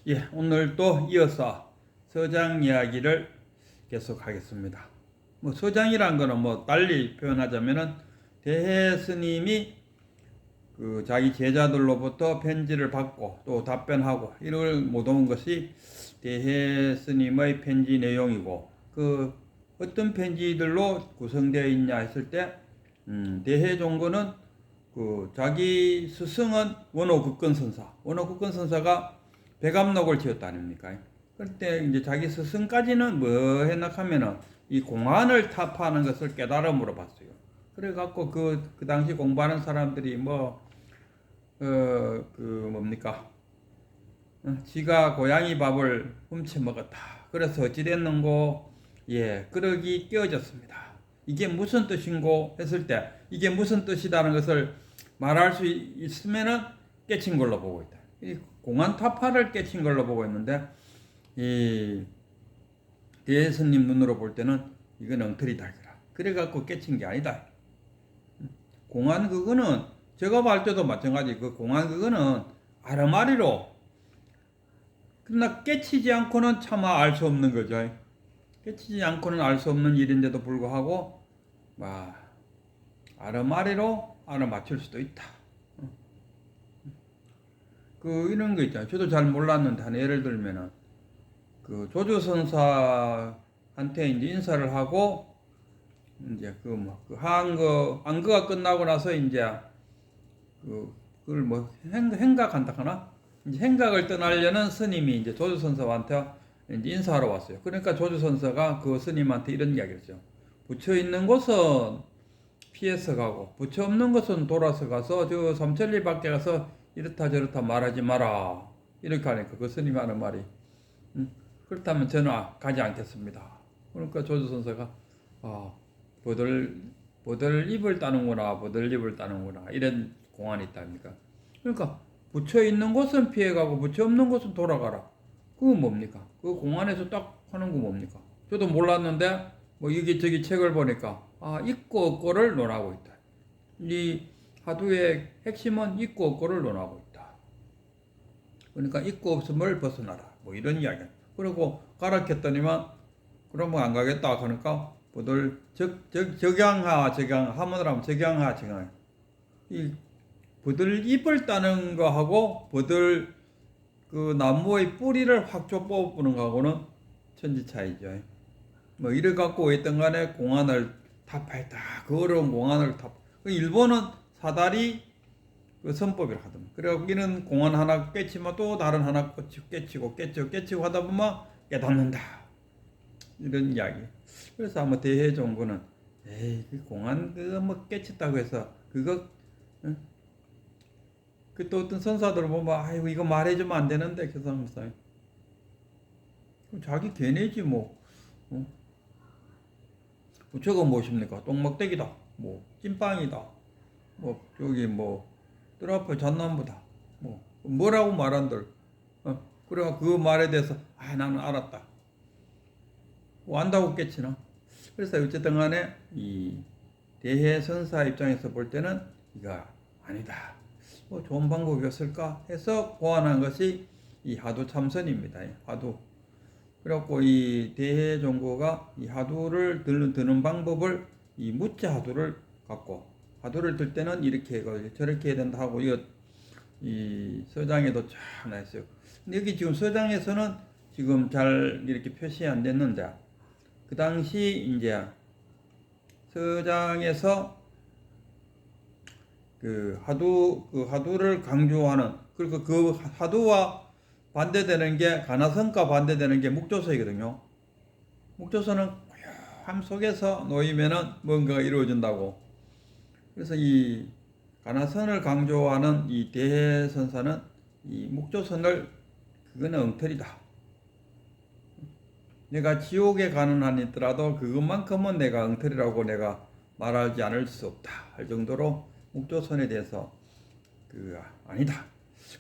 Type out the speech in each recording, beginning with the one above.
예, 오늘 또 이어서 서장 이야기를 계속하겠습니다. 뭐 서장이란 거는 뭐 달리 표현하자면은 대해 스님이 그 자기 제자들로부터 편지를 받고 또 답변하고 이걸 모든 것이 대해 스님의 편지 내용이고, 그 어떤 편지들로 구성되어 있냐 했을 때 대해 종거는 그 자기 스승은 원호극건선사가 백암록을 지었다 아닙니까? 그때 이제 자기 스승까지는 뭐 했나 하면은 이 공안을 타파하는 것을 깨달음으로 봤어요. 그래갖고 그 당시 공부하는 사람들이 뭡니까? 지가 고양이 밥을 훔쳐 먹었다. 그래서 어찌됐는고? 예, 그러기 깨어졌습니다. 이게 무슨 뜻인고? 했을 때, 이게 무슨 뜻이다는 것을 말할 수 있으면은 깨친 걸로 보고 있다. 이 공안 타파를 깨친 걸로 보고 있는데, 이 대스님 눈으로 볼 때는 이건 엉터리다. 그래갖고 깨친 게 아니다. 공안 그거는 제가 볼 때도 마찬가지. 그 공안 그거는 아르마리로 그러나 깨치지 않고는 차마 알 수 없는 거죠. 깨치지 않고는 알 수 없는 일인데도 불구하고 아르마리로 알아맞힐 수도 있다. 그 이런 거 있잖아요. 저도 잘 몰랐는데 한 예를 들면은 그 조주선사한테 이제 인사를 하고 이제 그 안거가 끝나고 나서 이제 그걸 뭐 행각한다 하나? 이제 행각을 떠나려는 스님이 이제 조주선사한테 이제 인사하러 왔어요. 그러니까 조주선사가 그 스님한테 이런 이야기를 했죠. 부처 있는 곳은 피해서 가고 부처 없는 곳은 돌아서 가서 저 삼천리 밖에 가서 이렇다 저렇다 말하지 마라. 이렇게 하니까 그 스님이 하는 말이 그렇다면 저는 가지 않겠습니다. 그러니까 조주선사가 보들 입을 따는구나 이런 공안이 있답니까? 그러니까 부처 있는 곳은 피해가고 부처 없는 곳은 돌아가라. 그거 뭡니까? 그 공안에서 딱 하는 거 뭡니까? 저도 몰랐는데 뭐 여기저기 책을 보니까 있고 없고를 논하고 있다. 이 화두의 핵심은 있고 없고를 논하고 있다. 그러니까 있고 없음을 벗어나라. 뭐 이런 이야기. 그리고 가르쳤더니만 그러면 안 가겠다 하니까 보들 적양하 하문을 하면 적양하. 이 보들 잎을 따는 거하고 보들 그 나무의 뿌리를 확 쫓아보는 거하고는 천지 차이죠. 뭐 이래 갖고 있던 간에 공안을 타파했다. 그 어려운 공안을 일본은 사다리 그 선법이라 하더만. 그래갖고 이는 공안 하나 깨치면 또 다른 하나 깨치고 하다 보면 깨닫는다. 이런 이야기. 그래서 아마 대해종고는 그 공안 그거 뭐 깨쳤다고 해서 그거 그 또 어떤 선사들 보면 아이고 이거 말해주면 안 되는데 그 사람 자기 걔네지 뭐. 부처가 무엇입니까? 똥막대기다. 뭐 찐빵이다. 뭐 저기 뭐 뜰 앞에 잣나무다. 뭐라고 말한들. 그래 그 말에 대해서 나는 알았다. 뭐 안다고 깨치나. 그래서 어쨌든 간에 이 대해 선사 입장에서 볼 때는 이거 아니다. 뭐 좋은 방법이었을까 해서 고안한 것이 이 하두 참선입니다. 하두. 그래갖고 이 대해 종고가 이 하두를 드는 방법을 이 무체 하두를 갖고 하두를 들 때는 이렇게 저렇게 해야 된다 하고 이 서장에도 참 나있어요. 근데 여기 지금 서장에서는 지금 잘 이렇게 표시 안 됐는데 그 당시 이제 서장에서 그 하두를 강조하는 그리고 그 하두와 반대되는 게 가나선과 반대되는 게 묵조서이거든요. 묵조서는 고요함 속에서 놓이면은 뭔가가 이루어진다고. 그래서 이 가나선을 강조하는 이 대해선사는 이 묵조선을 그거는 엉터리다. 내가 지옥에 가는 한이 있더라도 그것만큼은 내가 엉터리라고 내가 말하지 않을 수 없다 할 정도로 묵조선에 대해서 아니다.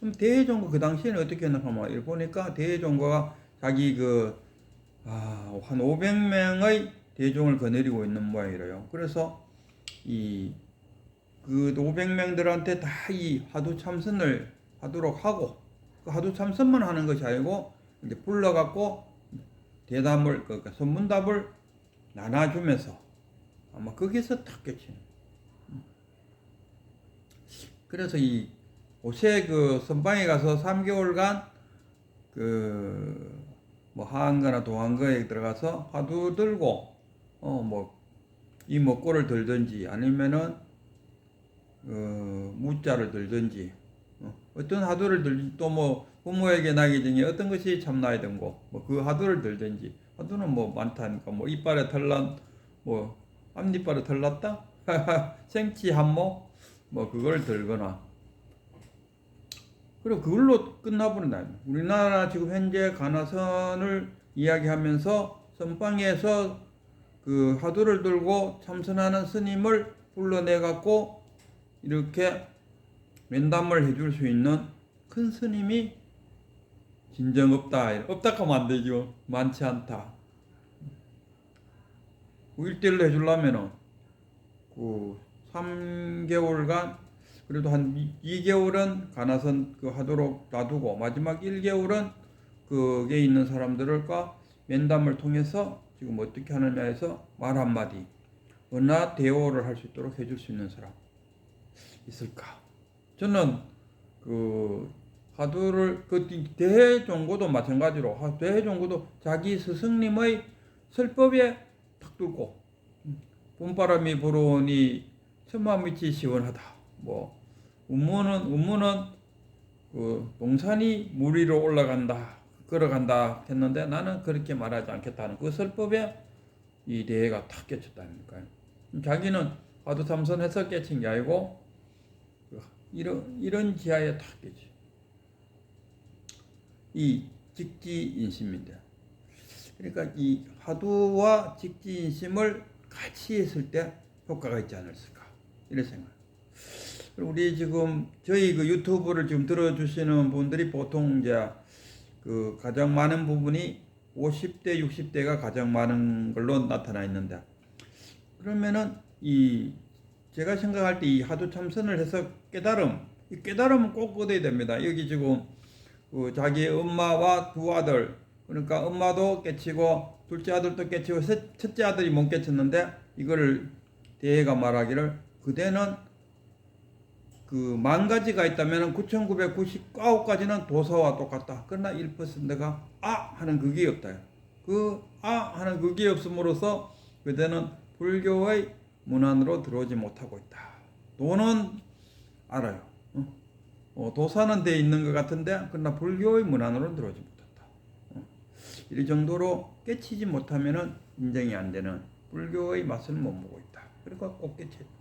그럼 대해종고 그 당시에는 어떻게 했나 하면 이렇게 보니까 대해종고가 자기 한 500명의 대종을 거느리고 있는 모양이래요. 그래서 그 500명들한테 다 이 하두 참선을 하도록 하고 그 하두 참선만 하는 것이 아니고 이제 불러갖고 대답을 그러니까 선문답을 나눠주면서 아마 거기서 탁 깨치는. 그래서 이 옷에 그 선방에 가서 3개월간 그 뭐 하한가나 도한거에 들어가서 화두 들고 뭐 이 먹고를 들든지 아니면은 무자를 들든지 어떤 화두를 들든지 또 뭐 부모에게 나기 전에 어떤 것이 참나야 된고 뭐 그 화두를 들든지 화두는 뭐 많다니까 뭐 이빨에 털난 뭐 앞니빨에 털났다 생치 한모 뭐 그걸 들거나 그리고 그걸로 끝나버린다. 우리나라 지금 현재 가나선을 이야기하면서 선방에서 그 화두를 들고 참선하는 스님을 불러내갖고 이렇게 면담을 해줄 수 있는 큰 스님이 진정 없다. 없다 하면 안 되죠. 많지 않다. 1대1로 해주려면은 그 3개월간 그래도 한 2개월은 가나선 그 하도록 놔두고 마지막 1개월은 그게 있는 사람들과 면담을 통해서 지금 어떻게 하느냐 해서 말 한마디 언어 대오를 할 수 있도록 해줄 수 있는 사람 있을까? 저는 그 하두를 그 대종고도 마찬가지로 대종고도 자기 스승님의 설법에 탁 뚫고 봄바람이 불어오니 천마밑이 시원하다. 뭐 운문은 그 동산이 물 위로 올라간다 걸어간다 했는데 나는 그렇게 말하지 않겠다는 그 설법에 이 대해가 탁 깨쳤다니까요. 자기는 화두 참선해서 깨친 게 아니고 이런 지하에 탁 깨치. 이 직지인심인데 그러니까 이 화두와 직지인심을 같이 했을 때 효과가 있지 않았을까 이런 생각. 우리 지금 저희 그 유튜브를 지금 들어주시는 분들이 보통 이제 그 가장 많은 부분이 50대, 60대가 가장 많은 걸로 나타나 있는데 그러면은 이 제가 생각할 때 이 하두 참선을 해서 이 깨달음은 꼭 얻어야 됩니다. 여기 지금 그 자기 엄마와 두 아들 그러니까 엄마도 깨치고 둘째 아들도 깨치고 첫째 아들이 못 깨쳤는데 이거를 대해가 말하기를 그대는 그 10,000가지가 있다면 9,999가지는 도서와 똑같다. 그러나 1%가 하는 그게 없다. 그 하는 그게 없음으로써 그대는 불교의 문 안으로 들어오지 못하고 있다. 도는 알아요. 도사는 돼 있는 것 같은데 그러나 불교의 문 안으로 들어오지 못했다. 이 정도로 깨치지 못하면은 인정이 안 되는 불교의 맛을 못 보고 있다. 그러니까 꼭 깨쳐야 된다.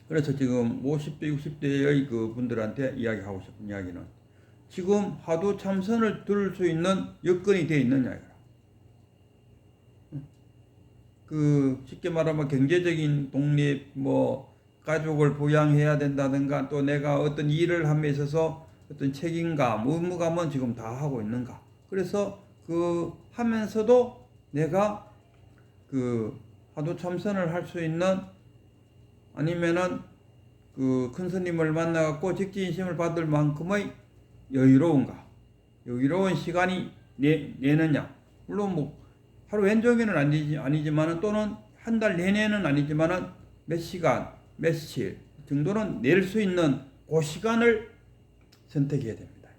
그래서 지금 50대, 60대의 그 분들한테 이야기하고 싶은 이야기는 지금 화두 참선을 들을 수 있는 여건이 되어 있느냐. 그 쉽게 말하면 경제적인 독립, 뭐 가족을 부양해야 된다든가 또 내가 어떤 일을 함에 있어서 어떤 책임감, 의무감은 지금 다 하고 있는가. 그래서 그 하면서도 내가 그 화두 참선을 할 수 있는 아니면은 그 큰 스님을 만나갖고 직지인심을 받을 만큼의 여유로운가? 여유로운 시간이 내느냐? 물론 뭐 하루 왼종일은 아니지만은 또는 한 달 내내는 아니지만은 몇 시간, 며칠 정도는 낼 수 있는 그 시간을 선택해야 됩니다.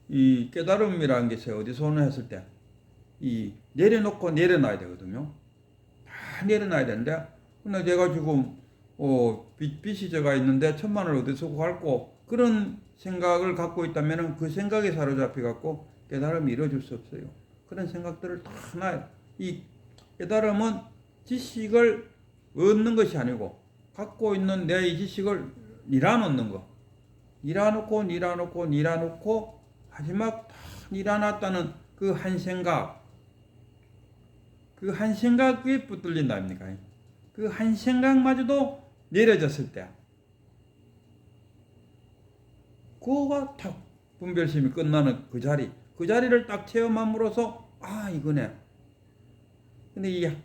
이 깨달음이라는 게 어디서 오나 했을 때 이 내려놓고 내려놔야 되거든요. 다 내려놔야 되는데 근데 내가 지금 빚이 제가 있는데 1,000,000원을 어디서 구할고 그런 생각을 갖고 있다면 그 생각에 사로잡혀 갖고 깨달음이 이루어질 수 없어요. 그런 생각들을 다 놔요. 이 깨달음은 지식을 얻는 것이 아니고 갖고 있는 내 이 지식을 밀어놓는 거. 밀어놓고 마지막 다 밀어놨다는 그 한 생각. 그 한 생각에 붙들린다 아닙니까? 그 한 생각마저도 내려졌을 때 그거가 탁 분별심이 끝나는 그 자리를 딱 체험함으로써 이거네. 근데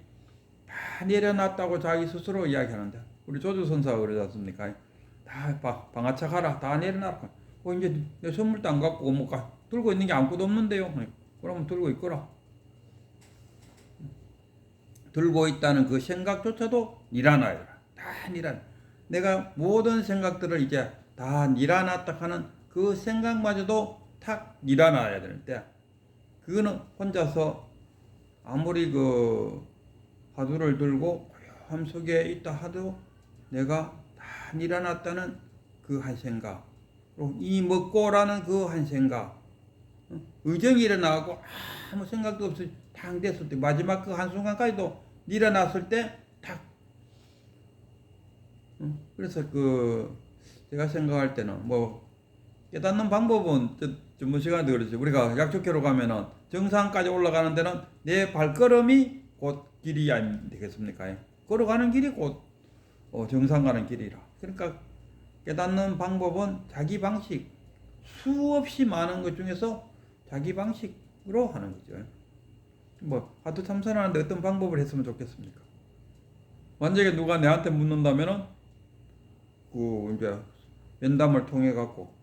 다 내려놨다고 자기 스스로 이야기하는데 우리 조주선사가 그러지 않습니까? 다 방아착하라. 다 내려놔라. 이제 내 선물도 안 갖고 뭐 들고 있는 게 아무것도 없는데요. 그러면 들고 있거라. 들고 있다는 그 생각조차도 니라나야. 다 니란. 내가 모든 생각들을 이제 다 니라놨다 하는 그 생각마저도 탁 니라놔야 되는데, 그거는 혼자서 아무리 그 화두를 들고 고요함 속에 있다 하도 내가 다 니라놨다는 그 한 생각, 그리고 이 먹고라는 그 한 생각, 의정이 일어나고 아무 생각도 없이 탕 됐을 때 마지막 그 한순간까지도 일어났을 때 탁. 그래서 그 제가 생각할 때는 뭐 깨닫는 방법은 전번 시간에도 그랬죠. 우리가 약초캐로 가면은 정상까지 올라가는 데는 내 발걸음이 곧 길이 아니 되겠습니까? 걸어가는 길이 곧 정상 가는 길이라. 그러니까 깨닫는 방법은 자기 방식, 수없이 많은 것 중에서 자기 방식으로 하는 거죠. 뭐 하도 참선하는데 어떤 방법을 했으면 좋겠습니까? 만약에 누가 내한테 묻는다면은 그 이제 면담을 통해 갖고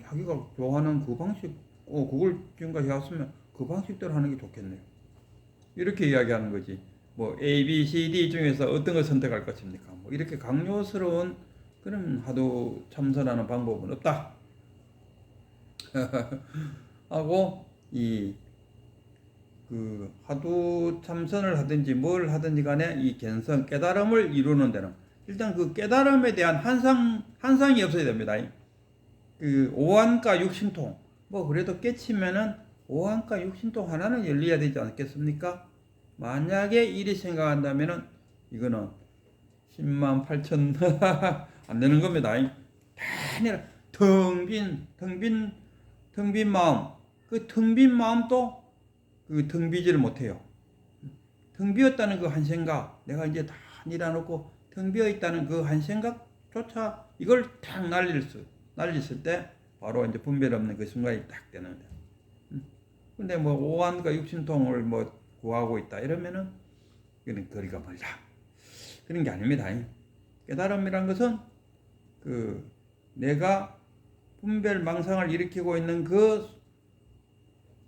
자기가 좋아하는 그 방식, 그걸 지금까지 해왔으면 그 방식대로 하는 게 좋겠네요. 이렇게 이야기하는 거지. 뭐 A, B, C, D 중에서 어떤 걸 선택할 것입니까? 뭐 이렇게 강요스러운 그런 하도 참선하는 방법은 없다. 하고 그 하도 참선을 하든지 뭘 하든지 간에 이 견성 깨달음을 이루는 데는 일단 그 깨달음에 대한 한상이 없어야 됩니다. 그 오한과 육신통, 뭐 그래도 깨치면은 오한과 육신통 하나는 열려야 되지 않겠습니까? 만약에 이리 생각한다면은 이거는 10만 8천 안 되는 겁니다. 다 아니라 텅 빈 마음, 그 텅 빈 마음도 그 텅 비지를 못해요. 텅 비었다는 그 한 생각, 내가 이제 다 일어놓고 텅 비어 있다는 그 한 생각조차 이걸 탁 날렸을 때 바로 이제 분별 없는 그 순간이 딱 되는데. 근데 뭐 오한과 육신통을 뭐 구하고 있다 이러면은 이거는 거리가 멀다. 그런 게 아닙니다. 깨달음이란 것은 그 내가 분별 망상을 일으키고 있는 그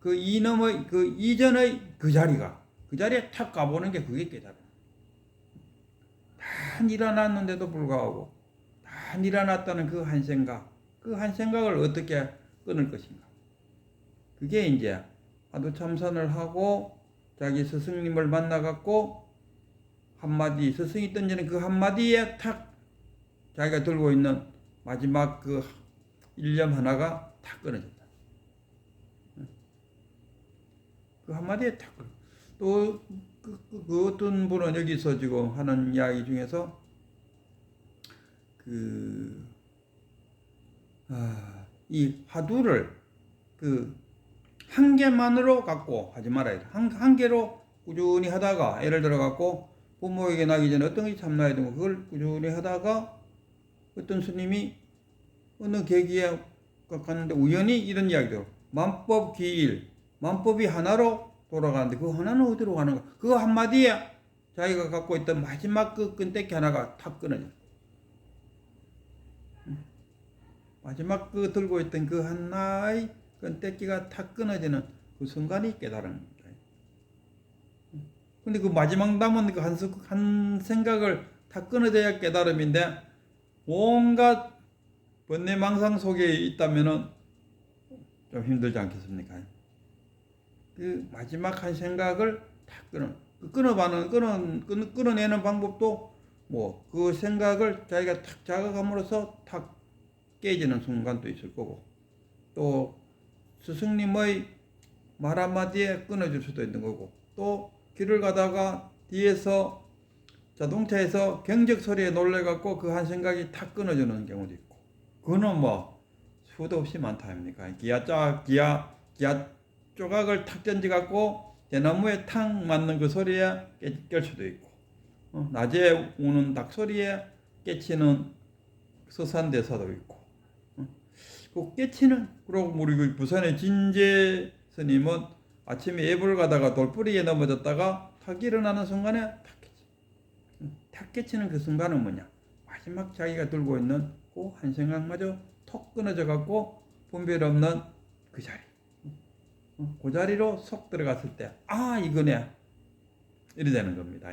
이놈의 그 이전의 그 자리에 탁 가보는 게 그게 깨달음. 다 일어났는데도 불구하고 다 일어났다는 그 한 생각을 어떻게 끊을 것인가. 그게 이제 하도 참선을 하고 자기 스승님을 만나갖고 한마디, 스승이 던지는 그 한마디에 탁 자기가 들고 있는 마지막 그 일념 하나가 탁 끊어진다. 그 한마디에 탁 끊어. 또 그 어떤 분은 여기서 지금 하는 이야기 중에서 이 화두를 그 한 개만으로 갖고 하지 말아야 돼. 한 개로 꾸준히 하다가 예를 들어 갖고 부모에게 나기 전에 어떤 게 참나야 되고 그걸 꾸준히 하다가 어떤 스님이 어느 계기에 갔는데 우연히 이런 이야기도 만법 기일, 만법이 하나로 돌아가는데 그 하나는 어디로 가는가? 그 한마디에 자기가 갖고 있던 마지막 그 끈떼기 하나가 탁 끊어져. 마지막 그 들고 있던 그 하나의 끈떼기가 탁 끊어지는 그 순간이 깨달음입니다. 근데 그 마지막 남은 그 한 생각을 탁 끊어져야 깨달음인데 온갖 번뇌망상 속에 있다면은 좀 힘들지 않겠습니까? 그 마지막 한 생각을 탁 끊어내는 방법도 뭐 그 생각을 자기가 탁 자각함으로써 탁 깨지는 순간도 있을 거고 또 스승님의 말 한마디에 끊어질 수도 있는 거고 또 길을 가다가 뒤에서 자동차에서 경적 소리에 놀래갖고 그 한 생각이 탁 끊어지는 경우도 있고 그거는 뭐 수도 없이 많다 아닙니까? 기아 조각을 탁 던져갖고 대나무에 탁 맞는 그 소리에 깰 수도 있고 낮에 우는 닭소리에 깨치는 서산대사도 있고 그 깨치는 그리고 우리 그 부산의 진재 스님은 아침에 예불 가다가 돌뿌리에 넘어졌다가 탁 일어나는 순간에 탁 깨치는 그 순간은 뭐냐? 마지막 자기가 들고 있는 그 한 생각마저 턱 끊어져 갖고 분별 없는 그 자리, 그 자리로 속 들어갔을 때, 아, 이거네, 이래 되는 겁니다.